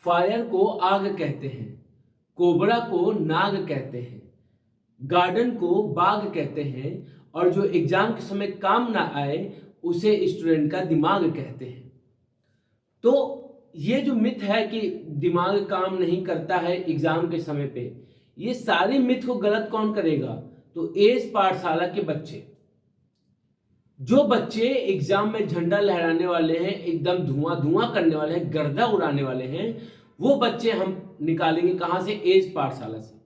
Fire को आग कहते हैं, कोबरा को नाग कहते हैं, गार्डन को बाग कहते हैं, और जो एग्जाम के समय काम ना आए उसे स्टूडेंट का दिमाग कहते हैं। तो ये जो मिथ है कि दिमाग काम नहीं करता है एग्जाम के समय पे, ये सारे मिथ को गलत कौन करेगा? तो एस पाठशाला के बच्चे, जो बच्चे एग्जाम में झंडा लहराने वाले हैं, एकदम धुआं धुआं करने वाले हैं, गर्दा उड़ाने वाले हैं, वो बच्चे हम निकालेंगे कहां से? एज पाठशाला से।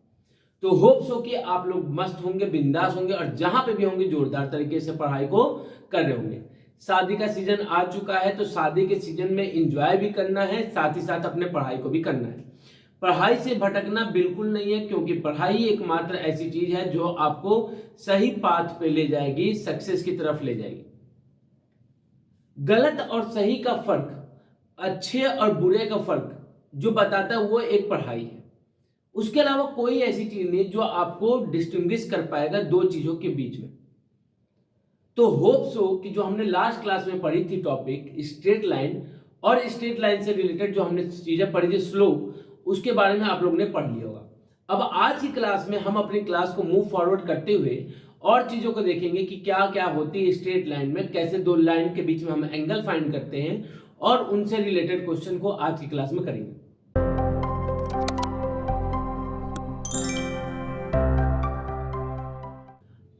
तो होप्स हो कि आप लोग मस्त होंगे, बिंदास होंगे, और जहां पे भी होंगे जोरदार तरीके से पढ़ाई को कर रहे होंगे। शादी का सीजन आ चुका है, तो शादी के सीजन में एंजॉय भी करना है, साथ ही साथ अपने पढ़ाई को भी करना है। पढ़ाई से भटकना बिल्कुल नहीं है, क्योंकि पढ़ाई एकमात्र ऐसी चीज है जो आपको सही पाथ पे ले जाएगी, सक्सेस की तरफ ले जाएगी। गलत और सही का फर्क, अच्छे और बुरे का फर्क जो बताता है वो एक पढ़ाई है। उसके अलावा कोई ऐसी चीज नहीं जो आपको डिस्टिंग्विश कर पाएगा दो चीजों के बीच में। तो होप्स हो कि जो हमने लास्ट क्लास में पढ़ी थी टॉपिक स्ट्रेट लाइन, और स्ट्रेट लाइन से रिलेटेड जो हमने चीजें पढ़ी थी स्लोप, उसके बारे में आप लोगों ने पढ़ लिया होगा। अब आज की क्लास में हम अपनी क्लास को मूव फॉरवर्ड करते हुए और चीजों को देखेंगे कि क्या क्या होती है स्ट्रेट लाइन में, कैसे दो लाइन के बीच में हम एंगल फाइंड करते हैं, और उनसे रिलेटेड क्वेश्चन को आज की क्लास में करेंगे।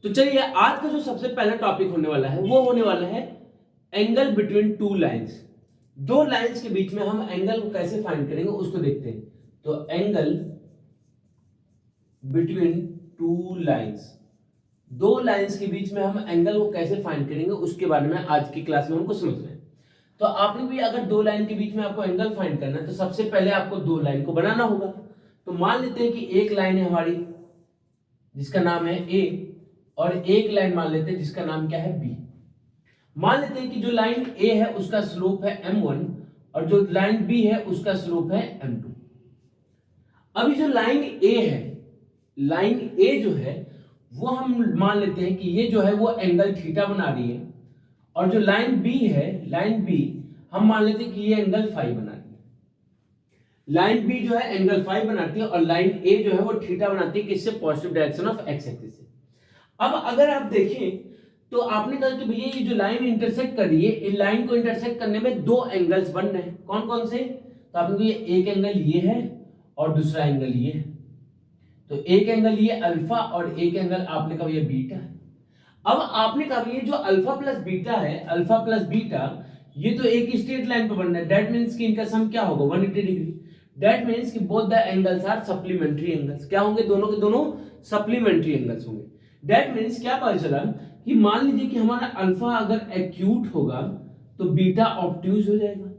तो चलिए, आज का जो सबसे पहला टॉपिक होने वाला है वो होने वाला है एंगल बिटवीन टू लाइंस। दो लाइंस के बीच में हम एंगल को कैसे फाइंड करेंगे उसको देखते हैं। तो एंगल बिटवीन टू लाइंस, दो लाइंस के बीच में हम एंगल को कैसे फाइंड करेंगे उसके बारे में आज की क्लास में हमको समझना है। तो आपने भी अगर दो लाइन के बीच में आपको एंगल फाइंड करना है तो सबसे पहले आपको दो लाइन को बनाना होगा। तो मान लेते हैं कि एक लाइन है हमारी जिसका नाम है ए, और एक लाइन मान लेते हैं जिसका नाम क्या है बी। मान लेते हैं कि जो लाइन ए है उसका स्लोप है m1 और जो लाइन बी है उसका स्लोप है m2। अभी जो लाइन ए है, लाइन ए जो है वो हम मान लेते हैं कि ये जो है वो एंगल थीटा बना रही है, और जो लाइन बी है, लाइन बी हम मान लेते हैं कि ये एंगल फाई बना रही है। लाइन बी जो है एंगल फाई बनाती है और लाइन ए जो है वो थीटा बनाती है, किससे? Positive direction of x axis से। अब अगर आप देखें तो आपने कहा कि भैया ये जो लाइन इंटरसेक्ट कर रही है, इन लाइन को इंटरसेक्ट करने में दो एंगल्स बन रहे हैं। कौन कौन से? तो आपने कहा ये एक एंगल ये है और दूसरा एंगल ये है। तो एक एंगल ये अल्फा और एक एंगल आपने कहा ये बीटा है। अब आपने कहा ये जो अल्फा प्लस बीटा है, अल्फा प्लस बीटा, ये तो एक स्ट्रेट लाइन पे बन रहा है। दैट मींस कि इनका सम क्या होगा? 180 डिग्री। दैट मींस कि both the angles are supplementary angles. क्या होंगे? दोनों के दोनों सप्लीमेंट्री एंगल्स होंगे। दैट मींस क्या पता चला कि मान लीजिए कि हमारा अल्फा अगर एक्यूट होगा तो बीटा ऑब्ट्यूज हो जाएगा,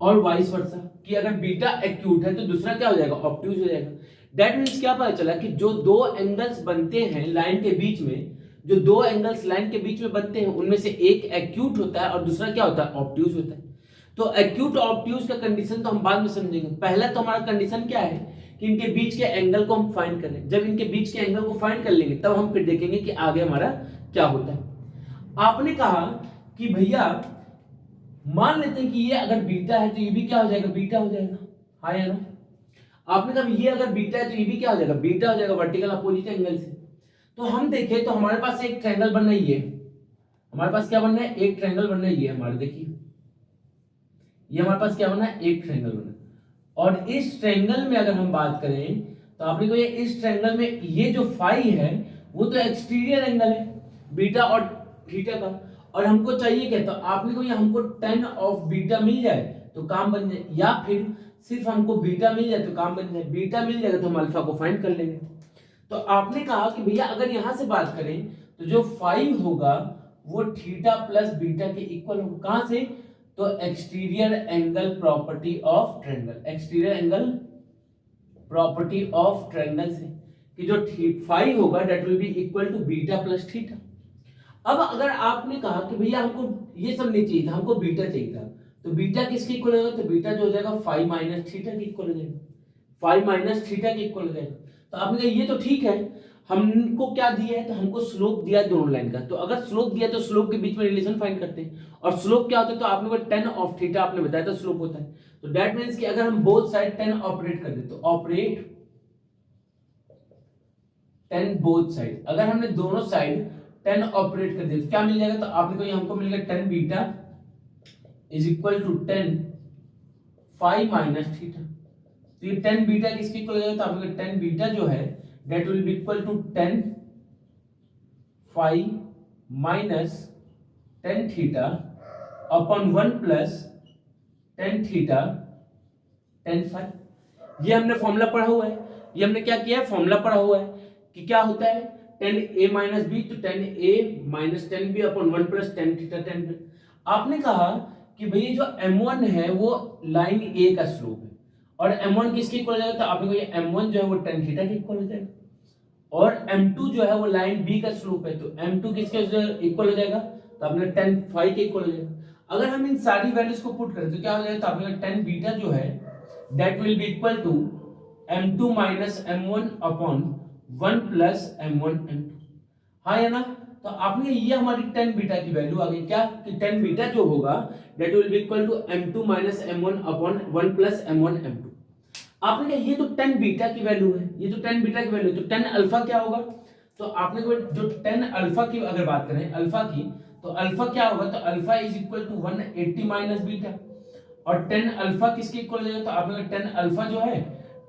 और वाइस वर्सा कि अगर बीटा एक्यूट है तो दूसरा क्या हो जाएगा? ऑब्ट्यूज हो जाएगा। दैट मींस क्या पता चला कि जो दो एंगल्स बनते हैं लाइन के बीच में, जो दो एंगल्स लाइन के बीच में बनते हैं उनमें से एक एक्यूट होता है और दूसरा क्या होता है? ऑब्ट्यूज होता है। तो एक्यूट ऑब्ट्यूज का कंडीशन तो हम बाद में समझेंगे। पहला तो हमारा कंडीशन क्या है कि इनके बीच के एंगल को हम फाइंड करें। जब इनके बीच के एंगल को फाइंड कर लेंगे तब हम फिर देखेंगे कि आगे हमारा क्या होता है। आपने कहा कि भैया मान लेते हैं कि ये अगर बीटा है तो ये भी क्या हो जाएगा? बीटा हो जाएगा। हाँ या ना? आपने कहा ये अगर बीटा है तो ये भी क्या हो जाएगा? बीटा हो जाएगा, वर्टिकल अपोजिट एंगल से। तो हम देखें तो हमारे पास एक ट्रायंगल बनना ही है। हमारे पास क्या बनना है? एक ट्रायंगल बनना ही है हमारे। देखिए ये हमारे पास क्या बनना है? एक ट्रायंगल बनना। और इस ट्रायंगल में अगर हम बात करें तो आपने को ये इस ट्रायंगल में ये जो फाई है वो तो एक्सटीरियर एंगल है बीटा और थीटा का, और हमको चाहिए क्या? तो आपने को ये हमको tan ऑफ बीटा मिल जाए तो काम बन जाए, या फिर सिर्फ हमको बीटा मिल जाए तो काम बन जाए। बीटा मिल जाएगा तो हम अल्फा को फाइंड कर लेंगे। तो आपने कहा कि भैया अगर यहां से बात करें तो जो फाई होगा वो थीटा प्लस बीटा के इक्वल होगा। कहां से? तो exterior angle property of triangle, exterior angle property of triangle से, कि जो फाई होगा that will be equal to beta plus theta. अब अगर आपने कहा कि भैया हमको ये सब नहीं चाहिए था, हमको बीटा चाहिए था, तो बीटा किसके इक्वल होगा? तो बीटा जो हो जाएगा फाई माइनस थीटा के इक्वल हो जाएगा, फाई माइनस थीटा के इक्वल हो जाएगा। तो आपने कहा ये तो ठीक है, हमको क्या दिया है? तो हमको स्लोप दिया है दोनों लाइन का। तो अगर स्लोप दिया तो स्लोप के बीच में रिलेशन फाइंड करते हैं, और स्लोप क्या होता है? तो आपने को tan ऑफ थीटा आपने बताया था स्लोप होता है। तो दैट मीन्स कि अगर हम बोथ साइड 10 ऑपरेट कर दे तो ऑपरेट 10 बोथ साइड, अगर हमने दोनों साइड 10 ऑपरेट कर दिया तो क्या मिल जाएगा, तो आपने को हमको मिल गया 10 beta is equal to 10 phi minus theta. तो ये 10 बीटा किसके इक्वल हो जाएगा, तो आपको 10 बीटा जो है that will be equal to 10 phi minus 10 theta upon 1 plus 10 theta 10 phi. ये हमने फॉर्मूला पढ़ा हुआ है, ये हमने क्या किया है, फॉर्मूला पढ़ा हुआ है कि क्या होता है 10a माइनस बी, तो 10a minus 10b upon 1 plus 10 theta 10 B. आपने कहा कि भैया जो m1 है वो लाइन a का स्लोप है और m1 किसके इक्वल हो जाएगा, तो आपने को ये m1 जो है वो 10 थीटा के इक्वल हो जाएगा और m2 जो है वो लाइन b का स्लोप है, तो m2 किसके इक्वल हो जाएगा, तो आपने 10 फाई के इक्वल हो जाएगा। अगर हम इन सारी वैल्यूज को पुट करें तो क्या हो जाएगा, तो आपने 10 बीटा जो है that will be equal to m2 minus m1 upon 1 plus m1 m2, हाँ है ना। तो आपने ये हमारी 10 बीटा की वैल्यू आ गई क्या, कि 10 बीटा जो होगा that will be equal to m2 minus m1 upon 1 plus m1 m2। आपने कहा ये तो 10 बीटा की वैल्यू है, ये तो 10 बीटा की वैल्यू है, तो 10 अल्फा क्या होगा, तो आपने को जो 10 अल्फा की अगर बात करें अल्फा की, तो अल्फा क्या होगा, तो alpha is equal to 180 minus beta और 10 अल्फा किसके इक्वल हो जाएगा, तो आपने 10 अल्फा जो है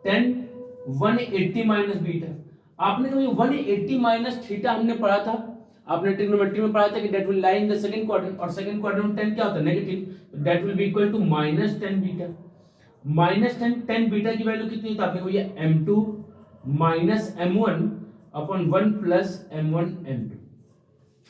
10 180 माइनस बीटा। आपने कभी 180 माइनस थीटा हमने पढ़ा था, आपने ट्रिग्नोमेट्री में पढ़ा था कि that will lie in the second quadrant और सेकंड क्वाड्रेंट में 10 क्या होता है नेगेटिव, तो that will be equal to minus 10 beta. Minus 10 beta की वैल्यू कितनी है, तो आपने को ये m2 minus m1 upon 1 plus m1 m2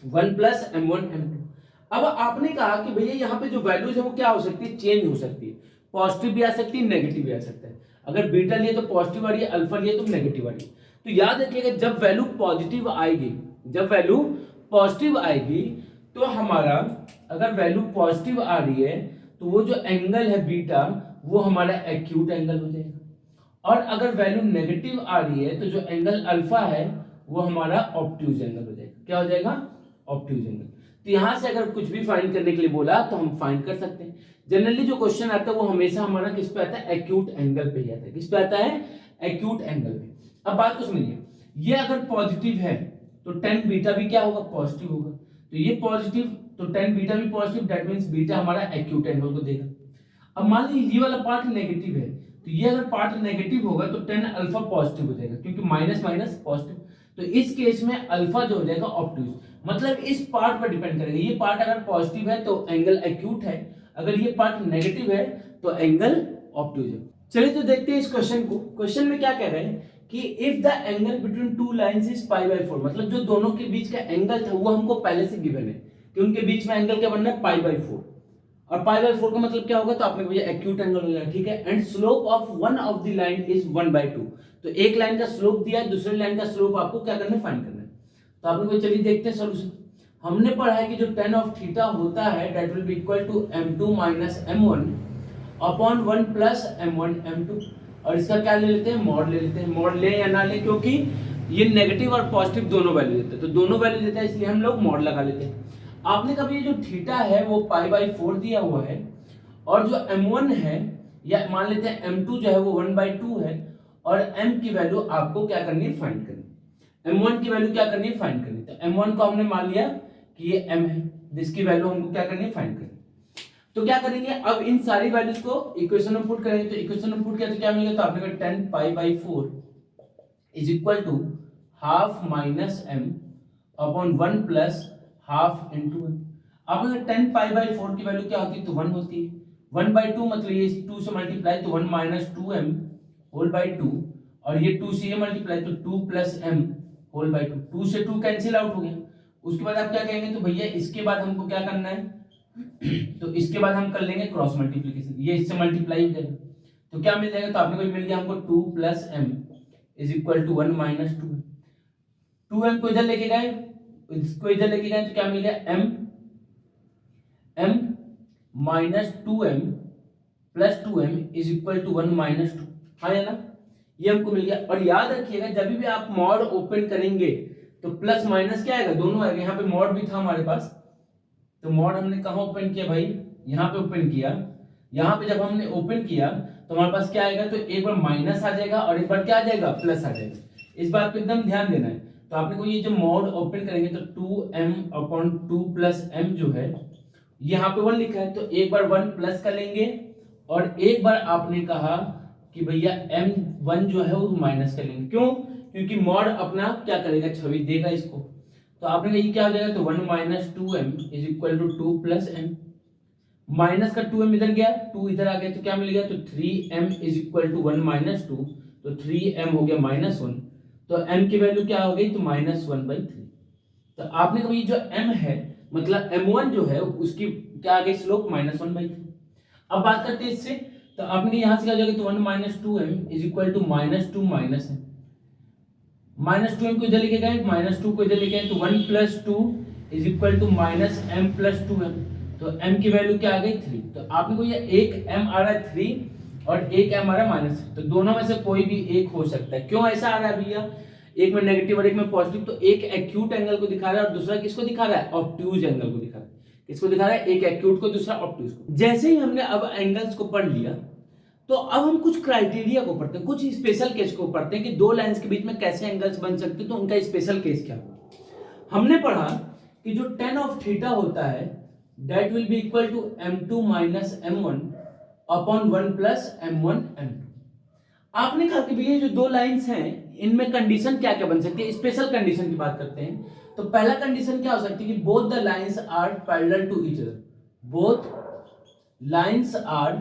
1 plus m1 m2। अब आपने कहा कि भैया यहाँ पे जो वैल्यूज है वो क्या हो सकती है, चेंज हो सकती है, पॉजिटिव भी आ सकती है नेगेटिव भी आ सकता है। अगर बीटा लिए तो पॉजिटिव आ रही है, अल्फा लिए तो नेगेटिव आ रही है। तो याद रखिएगा जब वैल्यू पॉजिटिव आएगी, जब वैल्यू पॉजिटिव आएगी तो हमारा अगर वैल्यू पॉजिटिव आ रही है तो वो जो एंगल है बीटा वो हमारा एक्यूट एंगल हो जाएगा और अगर वैल्यू नेगेटिव आ रही है तो जो एंगल अल्फा है वो हमारा ऑब्ट्यूज एंगल हो जाएगा। क्या हो जाएगा, ऑब्ट्यूज एंगल। तो यहां से अगर कुछ भी फाइंड करने के लिए बोला तो हम फाइंड कर सकते हैं। जनरली जो क्वेश्चन आता है वो हमेशा हमारा किस पे आता है, एक्यूट एंगल पे ही आता है। किस पे आता है, एक्यूट एंगल पे। अब बात को समझिए, ये अगर पॉजिटिव है तो 10 बीटा भी क्या होगा, पॉजिटिव होगा। तो ये पॉजिटिव तो 10 बीटा भी पॉजिटिव, दैट मींस बीटा हमारा एक्यूट एंगल को देगा। अब मान लीजिए ये वाला पार्ट नेगेटिव है, तो ये अगर पार्ट नेगेटिव होगा तो 10 अल्फा पॉजिटिव हो जाएगा क्योंकि माइनस माइनस पॉजिटिव। तो इस केस में अल्फा जो हो जाएगा ऑब्ट्यूज, मतलब इस पार्ट पर डिपेंड करेगा। ये पार्ट अगर पॉजिटिव है तो एंगल एक्यूट है, अगर ये पार्ट नेगेटिव है तो एंगल ऑब्ट्यूज है। चलिए तो देखते हैं इस क्वेश्चन को। क्वेश्चन में क्या कह रहे हैं कि if the angle between two lines is pi by 4, मतलब जो दोनों के बीच का एंगल था वो हमको पहले से गिवन है कि उनके बीच में एंगल क्या बनना है, पाई बाय 4। और पाई बाय 4 का मतलब क्या होगा, तो आपने भैया एक्यूट एंगल हो जाएगा, ठीक है। And slope of one of the line is 1/2, तो एक लाइन का स्लोप दिया है, दूसरी लाइन का स्लोप आपको क्या करना है, फाइंड करना है। तो आपने को चलिए देखते हैं सॉल्यूशन। हमने पढ़ा है कि जो tan ऑफ थीटा होता है that will be equal to m2 minus m1 upon 1 plus m1 m2, और इसका क्या ले लेते हैं, मॉड ले लेते हैं। मॉड ले या ना ले, क्योंकि ये नेगेटिव और पॉजिटिव दोनों वैल्यू देते हैं, तो दोनों वैल्यू देता है इसलिए हम लोग मॉड लगा लेते हैं। आपने कभी जो थीटा है वो पाई बाय 4 दिया हुआ है और जो m1 है या मान लेते हैं m2 जो है वो 1/2 है और m की वैल्यू आपको क्या करनी है, फाइंड करनी है। m1 की वैल्यू क्या करनी है, फाइंड करनी है। तो m1 को हमने मान लिया कि ये m है, जिसकी वैल्यू हमको क्या करनी है, फाइंड करनी है। तो क्या करेंगे, अब इन सारी वैल्यूज को इक्वेशन में पुट करेंगे। तो इक्वेशन में पुट किया तो क्या मिलेगा, तो आपने कहा 10 pi by 4 is equal to half minus m upon 1 plus half into m। आपने 10 पाई बाय 4 की वैल्यू क्या होती है, तो 1 होती है। 1/2 मतलब ये 2 से मल्टीप्लाई तो 1 माइनस 2m होल बाय 2, और ये 2 से ये मल्टीप्लाई तो 2 प्लस m होल बाय 2। 2 से 2 कैंसिल आउट हो गया। उसके बाद आप क्या कहेंगे, तो भैया इसके बाद हमको क्या करना है तो इसके बाद हम कर लेंगे क्रॉस मल्टीप्लिकेशन, ये इससे मल्टीप्लाई हो जाएगा तो क्या मिल जाएगा, तो आपने को मिल गया हमको 2 plus m is equal to 1 minus 2m। 2m को इधर लेके गए, इसको इधर लेके गए तो क्या मिल गया, m minus 2m plus 2m is equal to 1 minus 2, हाँ है ना, ये हमको मिल गया। और याद रखिएगा जब भी आप मॉड ओपन करेंगे तो प्लस माइनस क्या आएगा, दोनों आएगा। यहाँ पे मॉड भी था हमारे पास, तो मॉड हमने कहाँ ओपन किया भाई, यहाँ पे ओपन किया, यहाँ पे जब हमने ओपन किया तो हमारे पास क्या आएगा, तो एक बार माइनस आ जाएगा और एक बार क्या आ जाएगा, प्लस आ जाएगा। इस बात पे एकदम ध्यान देना है। तो आपने को ये जो मॉड ओपन करेंगे तो 2m/2 प्लस m जो है यहाँ पे 1 लिखा है, तो एक बार 1 प्लस कर लेंगे और एक बार आपने कहा कि भैया m1 जो है वो माइनस कर लेंगे। क्यों? क्योंकि मॉड अपना क्या करेगा, छवि देगा इसको। तो आपने कहा ये क्या हो जाएगा, तो 1 - 2m is equal to 2 plus m। Minus का 2m इधर गया, 2 इधर आ गया, तो क्या मिल गया, तो 3m इज इक्वल टू 1 - 2, तो 3m हो गया -1। तो m की वैल्यू क्या हो गई, तो -1/3। तो आपने कहा ये जो m है मतलब m1 जो है उसकी क्या आ गई, स्लोप -1/3। अब बात करते हैं इससे, तो आपने यहां से क्या हो जाएगा, तो 1 - 2m is equal to -2 -m। -2m को इधर लेके गए, -2 को इधर लेके गए, तो 1 + 2 is equal to -m + 2m। तो m की वैल्यू क्या आ गई, 3। तो आपने को ये एक m आ रहा है 3 और एक m आ रहा है -3, तो दोनों में से कोई भी एक हो सकता है। क्यों ऐसा आ रहा है भैया, एक में नेगेटिव और एक में पॉजिटिव, तो एक एक्यूट एंगल को दिखा रहा है और दूसरा किसको दिखा रहा है, ऑब्ट्यूज एंगल को दिखा रहा है। किसको दिखा रहा है, एक एक्यूट को, दूसरा ऑब्ट्यूज को। जैसे ही हमने अब एंगल्स को पढ़ लिया तो अब हम कुछ क्राइटेरिया को पढ़ते हैं, कुछ स्पेशल केस को पढ़ते हैं कि दो लाइंस के बीच में कैसे एंगल्स बन सकते हैं, तो उनका स्पेशल केस क्या होगा। हमने पढ़ा कि जो tan ऑफ थीटा होता है that will be equal to m2 - m1 upon 1 + m1 m2। आपने कहा कि भैया जो दो लाइंस हैं इनमें कंडीशन क्या क्या बन सकती है, स्पेशल कंडीशन की बात करते हैं। तो पहला कंडीशन क्या हो सकती है कि both the lines are parallel to each other, both lines are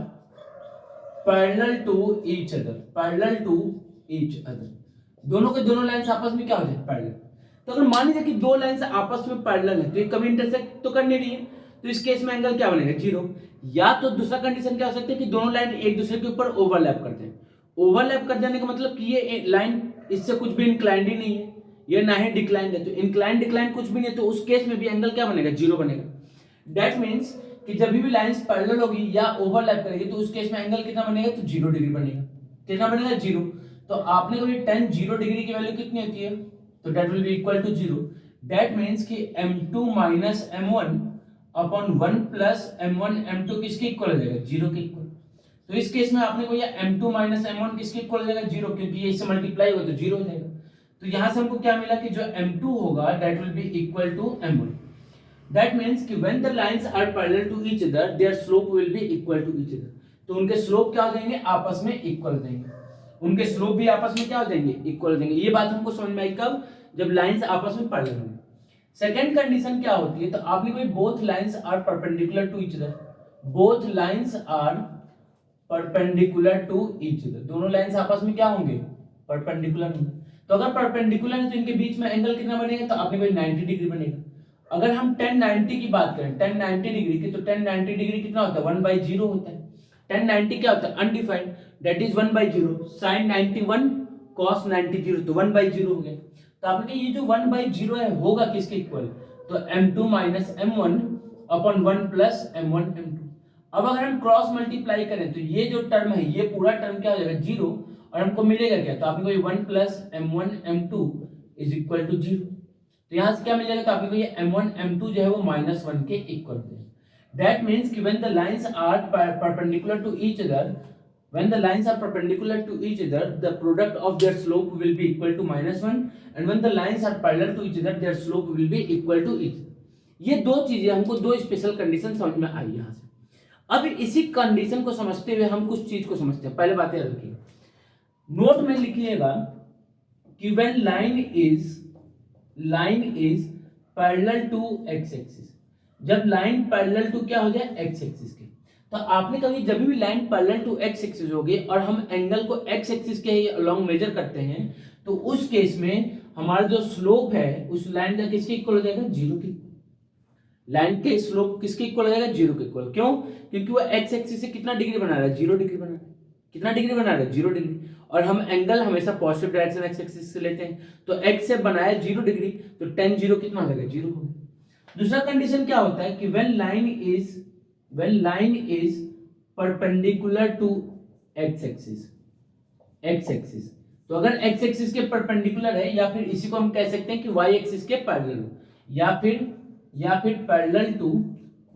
parallel to each other, parallel to each other, दोनों के दोनों लाइंस आपस में क्या हो जाए, पैरेलल। तो अगर मान लीजिए कि दो लाइंस आपस में पैरेलल है तो ये कभी इंटरसेक्ट तो कर नहीं रही है, तो इस केस में एंगल क्या बनेगा, 0। या तो दूसरा कंडीशन क्या हो सकता है कि दोनों लाइन एक दूसरे के ऊपर ओवरलैप करते हैं। ओवरलैप कर जाने का मतलब कि ये लाइन इससे कुछ भी इंक्लाइंड ही नहीं है, ये ना ही डिक्लाइंड है, तो इंक्लाइंड डिक्लाइंड कुछ भी नहीं है, तो उस केस में भी एंगल क्या बनेगा, 0 बनेगा। दैट मीन्स कि जब भी लाइंस पैरेलल होगी या ओवरलैप करेगी तो उस केस में एंगल कितना बनेगा, तो 0 डिग्री बनेगा। कितना बनेगा, 0। तो आपने कभी tan 0 डिग्री की वैल्यू कितनी होती है, तो that will be equal to 0। That means कि m2 - m1 upon 1 + m1 m2 किसके इक्वल हो जाएगा, 0 के इक्वल। तो इस केस में आपने को ये m2 - m1 किसके इक्वल हो जाएगा, 0, क्योंकि ये इससे मल्टीप्लाई होगा तो 0 हो जाएगा। तो यहां से हमको क्या मिला कि जो m2 होगा that will be equal to m1। That means कि when the lines are parallel to each other, their slope will be equal to each other। तो उनके स्लोप क्या हो जाएंगे, आपस में इक्वल हो जाएंगे। उनके स्लोप भी आपस में क्या हो जाएंगे, इक्वल हो जाएंगे। ये बात हमको समझ में आई कब, जब लाइंस आपस में पैरेलल होंगे। सेकंड कंडीशन क्या होती है, तो आपने कोई both lines are perpendicular to each other, both lines are perpendicular to each other, दोनों लाइंस आपस में क्या होंगे, परपेंडिकुलर होंगे। तो अगर परपेंडिकुलर है तो इनके बीच में एंगल कितना बनेगा, तो आपने कोई 90 डिग्री बनेगा। अगर हम tan 90 की बात करें, tan 90 डिग्री की, तो tan 90 डिग्री कितना होता है, 1/0 होता है। tan 90 क्या होता है, undefined, that is 1/0। sin 91 cos 90 0, तो 1/0 हो गया। तो आपने ये जो 1/0 है होगा किसके इक्वल, तो m2 - m1 upon 1 + m1 m2। अब अगर हम क्रॉस मल्टीप्लाई करें तो ये जो टर्म है ये पूरा टर्म क्या हो जाएगा, 0, और हमको मिलेगा क्या, तो आपने को 1 + m1 m2 is equal to 0। तो यहां से क्या मिल जाएगा, तो आपको ये m1 m2 जो है वो -1 के इक्वल है। दैट मींस कि when the lines are perpendicular to each other, when the lines are perpendicular to each other the product of their slope will be equal to -1, and when the lines are parallel to each other their slope will be equal to each other। ये दो चीजें हमको, दो special condition समझ में आई यहां से। अब इसी कंडीशन को समझते हुए हम कुछ चीज को समझते हैं। पहले बातें रखिए, नोट में लिखिएगा कि when line is parallel to x axis, जब लाइन पैरेलल टू क्या हो जाए, x एक्सिस के, तो आपने कभी जब भी line parallel to x axis होगी और हम एंगल को x एक्सिस के अलोंग मेजर करते हैं तो उस केस में हमारा जो स्लोप है उस लाइन का किसके इक्वल हो जाएगा, 0 के। लाइन के स्लोप किसके इक्वल हो जाएगा, 0 के इक्वल। क्यों, क्योंकि वो x एक्सिस से कितना डिग्री बना रहा है, 0 डिग्री बना रहा है। कितना डिग्री बना रहा है, 0 डिग्री। और हम एंगल हमेशा पॉजिटिव डायरेक्शन x एक्सिस से लेते हैं, तो x से बनाया 0 डिग्री, तो tan 0 कितना हो जाएगा, 0 हो गया। दूसरा कंडीशन क्या होता है कि when line is perpendicular to x axis, तो अगर x एक्सिस के परपेंडिकुलर है या फिर इसी को हम कह सकते हैं कि y एक्सिस के पैरेलल हो, या फिर पैरेलल टू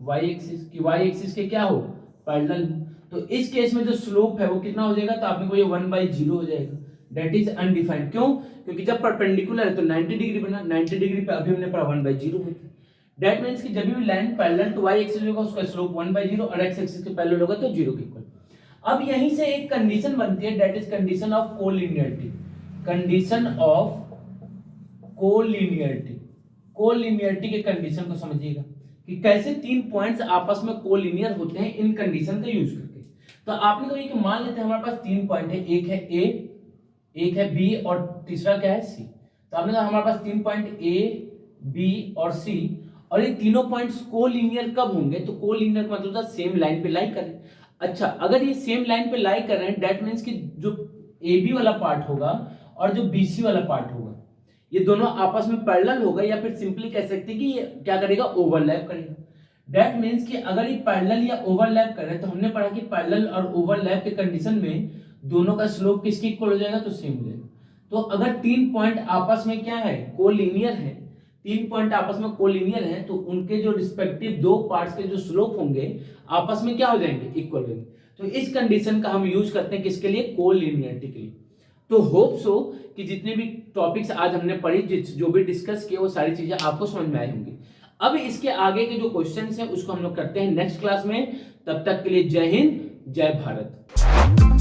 y एक्सिस, कि y एक्सिस के क्या हो, पैरेलल। तो इस केस में जो स्लोप है वो कितना हो जाएगा, तो आपने को ये 1/0 हो जाएगा, दैट इज अनडिफाइंड। क्यों? क्योंकि जब परपेंडिकुलर है तो 90 डिग्री बना, 90 डिग्री पे अभी हमने पढ़ा 1/0 होता है। दैट मींस कि जब भी line parallel to y axis होगा उसका स्लोप 1/0 और x एक्सिस के पैरेलल होगा तो 0 के इक्वल। अब यहीं से एक कंडीशन बनती है, that is condition of collinearity. Condition of collinearity, collinearity के कंडीशन को समझिएगा कि कैसे तीन पॉइंट्स आपस में कोलिनियर होते हैं इन कंडीशन का यूज करके। तो आपने तो एक मान लेते हैं हमारे पास तीन पॉइंट है, एक है ए, एक है बी और तीसरा क्या है सी। तो आपने कहा हमारे पास तीन पॉइंट ए, बी और सी, और ये तीनों पॉइंट्स कोलिनियर कब होंगे, तो कोलिनियर का मतलब सेम लाइन पे लाई करें। अच्छा, अगर ये सेम लाइन पे लाई कर रहे हैं दैट मींस कि जो ए बी वाला पार्ट होगा और जो बी सी वाला पार्ट होगा ये दोनों आपस में पैरेलल होगा, या फिर सिंपली कह सकते हैं कि ये क्या करेगा, ओवरलैप करेगा। दैट मींस कि अगर ये पैरेलल या ओवरलैप कर रहे हैं तो हमने पढ़ा कि पैरेलल और ओवरलैप के कंडीशन में दोनों का स्लोप किसके इक्वल हो जाएगा, तो सेम हो जाएगा। तो अगर तीन पॉइंट आपस में क्या है, कोलिनियर है, तीन पॉइंट आपस में कोलिनियर है तो उनके जो रिस्पेक्टिव दो पार्ट्स के जो स्लोप होंगे आपस में क्या हो जाएंगे, इक्वल होंगे। तो इस कंडीशन का हम यूज करते हैं किसके लिए, कोलिनियरिटी के लिए। तो होप सो कि जितने भी टॉपिक्स आज हमने पढ़ी, जो भी डिस्कस किए वो सारी चीजें आपको समझ में आई होंगी। अब इसके आगे के जो क्वेश्चंस हैं उसको हम लोग करते हैं नेक्स्ट क्लास में। तब तक के लिए जय हिंद, जय भारत।